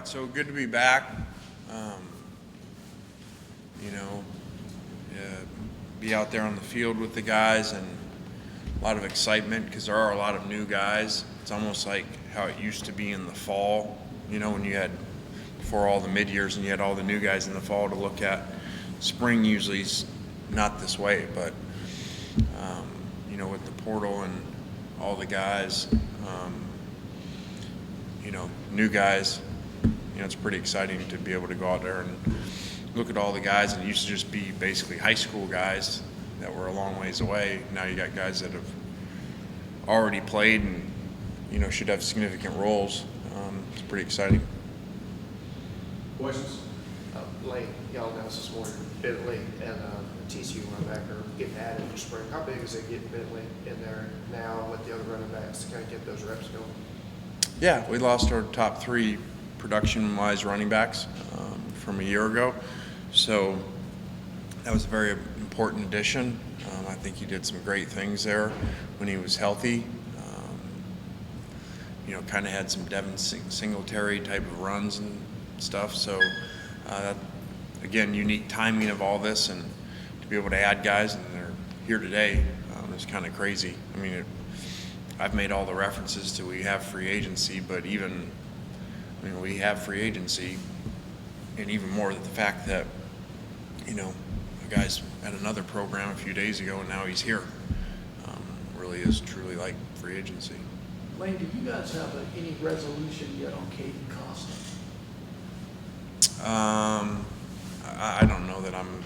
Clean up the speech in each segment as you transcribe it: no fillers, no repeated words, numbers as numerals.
right, so good to be back. You know, be out there on the field with the guys, and a lot of excitement because there are a lot of new guys. It's almost like how it used to be in the fall, you know, when you had, before all the mid-years, and you had all the new guys in the fall to look at. Spring usually is not this way, but, you know, with the portal and all the guys, you know, new guys, you know, it's pretty exciting to be able to go out there and look at all the guys. And it used to just be basically high school guys that were a long ways away. Now you got guys that have already played and, you know, should have significant roles. It's pretty exciting. Questions? Lane, y'all announced this morning, Bentley and TCU running back are getting added for spring. How big is it getting Bentley in there now with the other running backs to kind of get those reps going? Yeah, we lost our top 3 production-wise running backs from a year ago. So that was a very important addition. I think he did some great things there when he was healthy. You know, kind of had some Devin Singletary type of runs and stuff. So, again, unique timing of all this, and to be able to add guys, and they're here today, is kind of crazy. I mean, I've made all the references to we have free agency, but even, I mean, we have free agency, and even more the fact that, you know, a guy's at another program a few days ago and now he's here. Really is truly like free agency. Lane, do you guys have any resolution yet on Caden Costa? I don't know that I'm,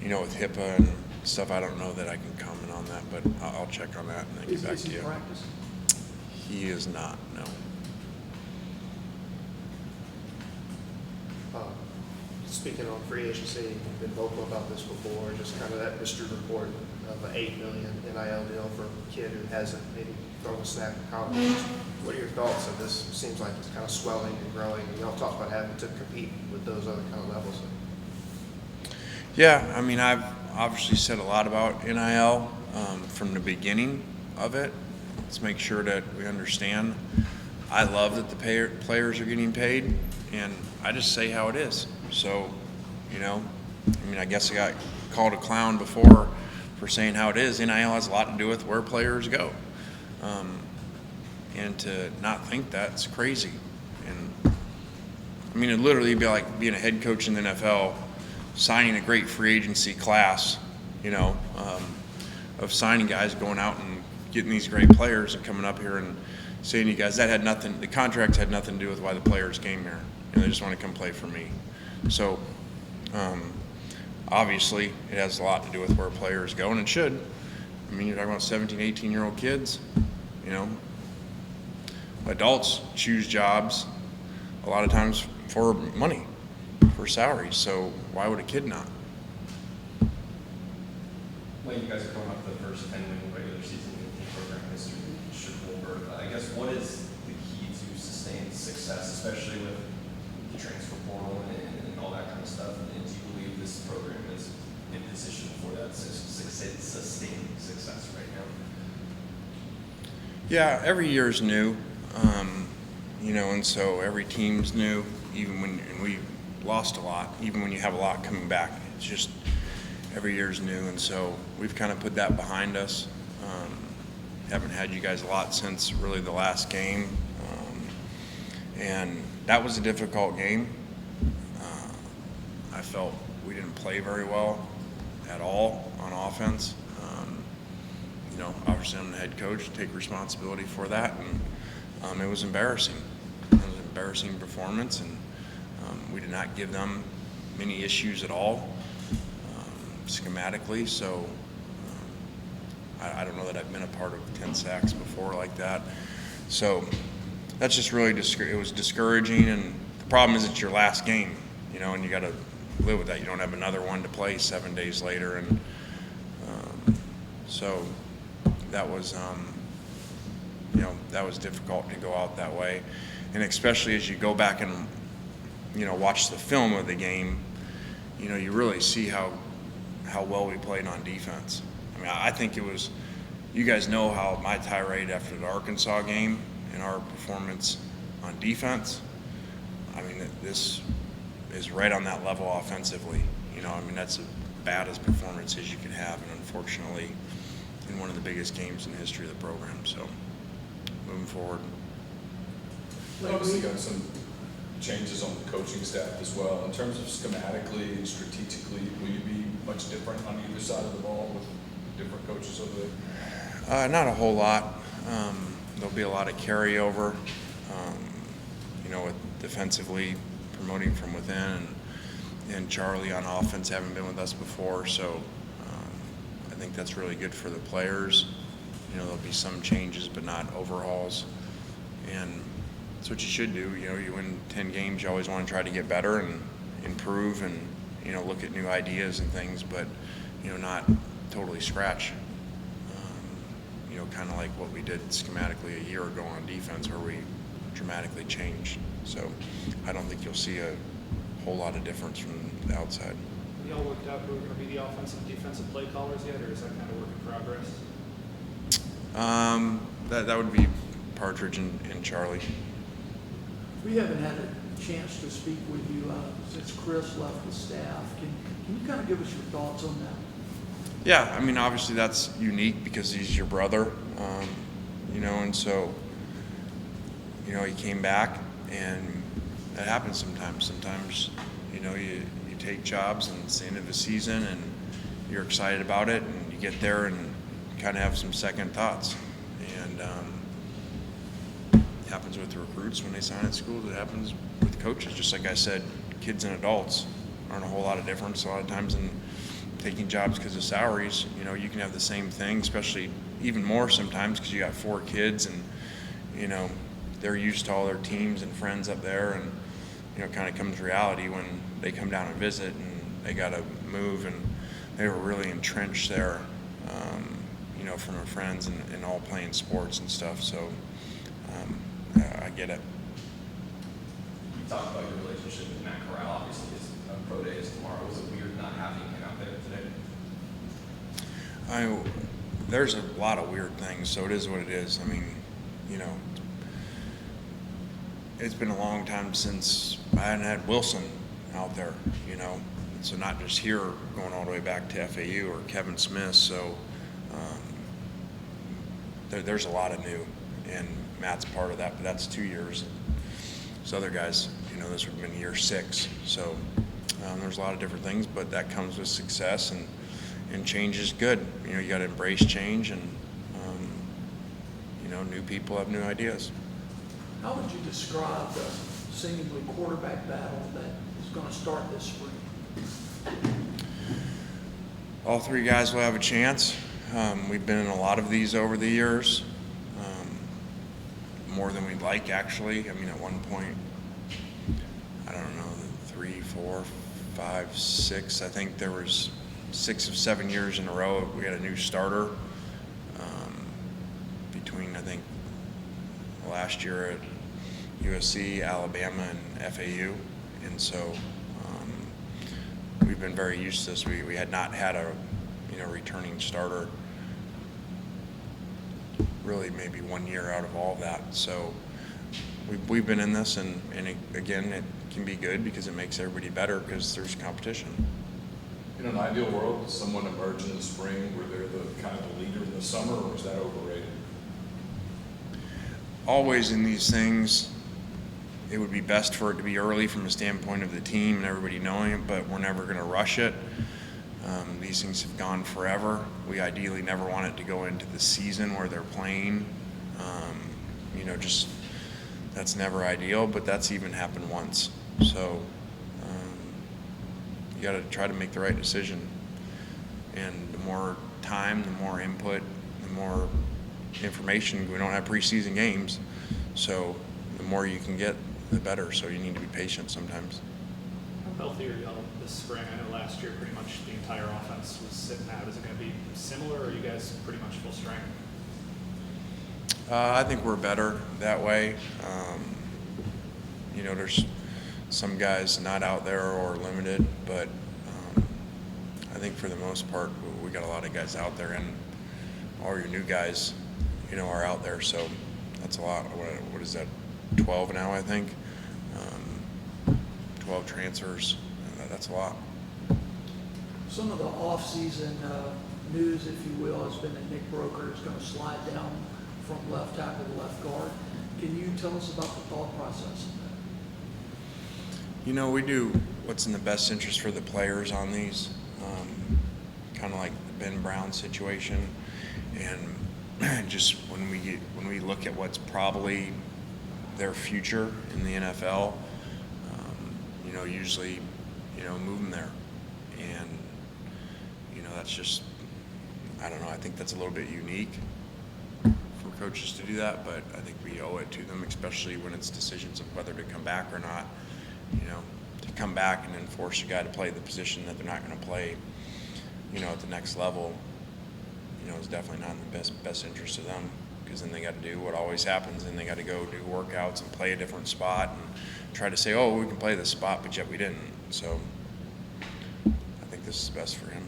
you know, with HIPAA and stuff, I don't know that I can comment on that, but I'll check on that and then get back to you. Is he practice? He is not, no. Speaking on free agency, you've been vocal about this before, just kind of that mystery report of an $8 million NIL deal for a kid who hasn't maybe thrown a snap in college. What are your thoughts of this? Seems like it's kind of swelling and growing, and y'all talked about having to compete with those other kind of levels. Yeah, I mean, I've obviously said a lot about NIL from the beginning of it. Let's make sure that we understand. I love that the players are getting paid, and I just say how it is. So, you know, I mean, I guess I got called a clown before for saying how it is. NIL has a lot to do with where players go. And to not think that's crazy. And I mean, it'd literally be like being a head coach in the NFL, signing a great free agency class, you know, of signing guys, going out and getting these great players and coming up here and saying to you guys, that had nothing, the contracts had nothing to do with why the players came here. And they just want to come play for me. So, obviously, it has a lot to do with where players go, and it should. I mean, you're talking about 17, 18-year-old kids, you know. Adults choose jobs a lot of times for money, for salaries. So why would a kid not? Lane, you guys are coming up the first 10-win regular season in program history. I guess what is the key to sustained success, especially with the transfer portal and all that kind of stuff? And do you believe this program is in position for that sustained success right now? Yeah, every year is new, you know, and so every team's new. Even when we lost a lot, even when you have a lot coming back, it's just every year's new, and so we've kind of put that behind us. Haven't had you guys a lot since really the last game, and that was a difficult game. I felt we didn't play very well at all on offense. You know, obviously I'm the head coach, take responsibility for that, and it was embarrassing. It was an embarrassing performance, and we did not give them many issues at all schematically. So I don't know that I've been a part of 10 sacks before like that. So that's just really it was discouraging, and the problem is it's your last game, you know, and you got to live with that. You don't have another one to play 7 days later, and so that was, you know, that was difficult to go out that way, and especially as you go back and, you know, watch the film of the game, you know, you really see how well we played on defense. I mean, I think it was, you guys know how my tirade after the Arkansas game and our performance on defense. I mean, mean, this is right on that level offensively. I mean, that's as bad as performance as you can have, and unfortunately, in one of the biggest games in the history of the program. So, moving forward. Obviously got some changes on the coaching staff as well. In terms of schematically and strategically, will you be much different on either side of the ball with different coaches over there? Not a whole lot. There'll be a lot of carryover, with defensively promoting from within, and Charlie on offense haven't been with us before, so I think that's really good for the players. There'll be some changes, but not overhauls, and that's what you should do. You win 10 games, you always want to try to get better and improve and, look at new ideas and things, but, not totally scratch. Kind of like what we did schematically a year ago on defense, where we dramatically changed. So I don't think you'll see a whole lot of difference from the outside. Have y'all worked out who are going to be the offensive and defensive play callers yet, or is that kind of work in progress? That would be Partridge and Charlie. We haven't had a chance to speak with you since Chris left the staff. Can you kind of give us your thoughts on that? Yeah, I mean, obviously that's unique because he's your brother, and so, he came back, and that happens sometimes. Sometimes, you take jobs and it's the end of the season and you're excited about it, and you get there and kind of have some second thoughts. And it happens with the recruits when they sign at schools. It happens with coaches. Just like I said, kids and adults aren't a whole lot of difference. A lot of times in taking jobs because of salaries, you can have the same thing, especially even more sometimes because you got 4 kids and, they're used to all their teams and friends up there, and, kind of comes reality when they come down and visit and they got to move, and they were really entrenched there, from their friends and all playing sports and stuff. So I get it. You talked about your relationship with Matt Corral. Obviously, his pro day is tomorrow. Was it weird not having him out there today? There's a lot of weird things, so it is what it is. I mean, it's been a long time since I hadn't had Wilson out there, so not just here, going all the way back to FAU or Kevin Smith. So there's a lot of new, and Matt's part of that, but that's 2 years. So other guys, this would have been year 6. So there's a lot of different things, but that comes with success, and change is good. You got to embrace change, and new people have new ideas. How would you describe the seemingly quarterback battle that is going to start this spring? All 3 guys will have a chance. We've been in a lot of these over the years, more than we'd like, actually. I mean, at one point, I don't know, 3, 4, 5, 6. I think there was 6 of 7 years in a row we had a new starter, between, I think, last year at USC, Alabama, and FAU. And so we've been very used to this. We had not had a returning starter really maybe 1 year out of all of that. So we've been in this, and again, it can be good because it makes everybody better because there's competition. In an ideal world, does someone emerge in the spring where they're the kind of the leader in the summer, or is that overrated? Always in these things, it would be best for it to be early from a standpoint of the team and everybody knowing it, but we're never going to rush it. These things have gone forever. We ideally never want it to go into the season where they're playing. Just that's never ideal, but that's even happened once. So you got to try to make the right decision. And the more time, the more input, the more information. We don't have preseason games, so the more you can get, the better. So you need to be patient sometimes. How healthy are y'all this spring? I know last year pretty much the entire offense was sitting out. Is it going to be similar, or are you guys pretty much full strength? I think we're better that way. There's some guys not out there or limited, but I think for the most part, we got a lot of guys out there, and all your new guys, are out there. So that's a lot. What is that? 12 now, I think. 12 transfers. That's a lot. Some of the off-season news, if you will, has been that Nick Broker is going to slide down from left tackle to left guard. Can you tell us about the thought process? You know, we do what's in the best interest for the players on these, kind of like the Ben Brown situation, and just when we look at what's probably their future in the NFL, you know, usually, you know, move them there, and you know, that's just, I don't know, I think that's a little bit unique for coaches to do that, but I think we owe it to them, especially when it's decisions of whether to come back or not. You know, to come back and then force a guy to play the position that they're not going to play, you know, at the next level, you know, is definitely not in the best interest of them, because then they got to do what always happens, and they got to go do workouts and play a different spot and try to say, oh, we can play this spot, but yet we didn't. So I think this is best for him.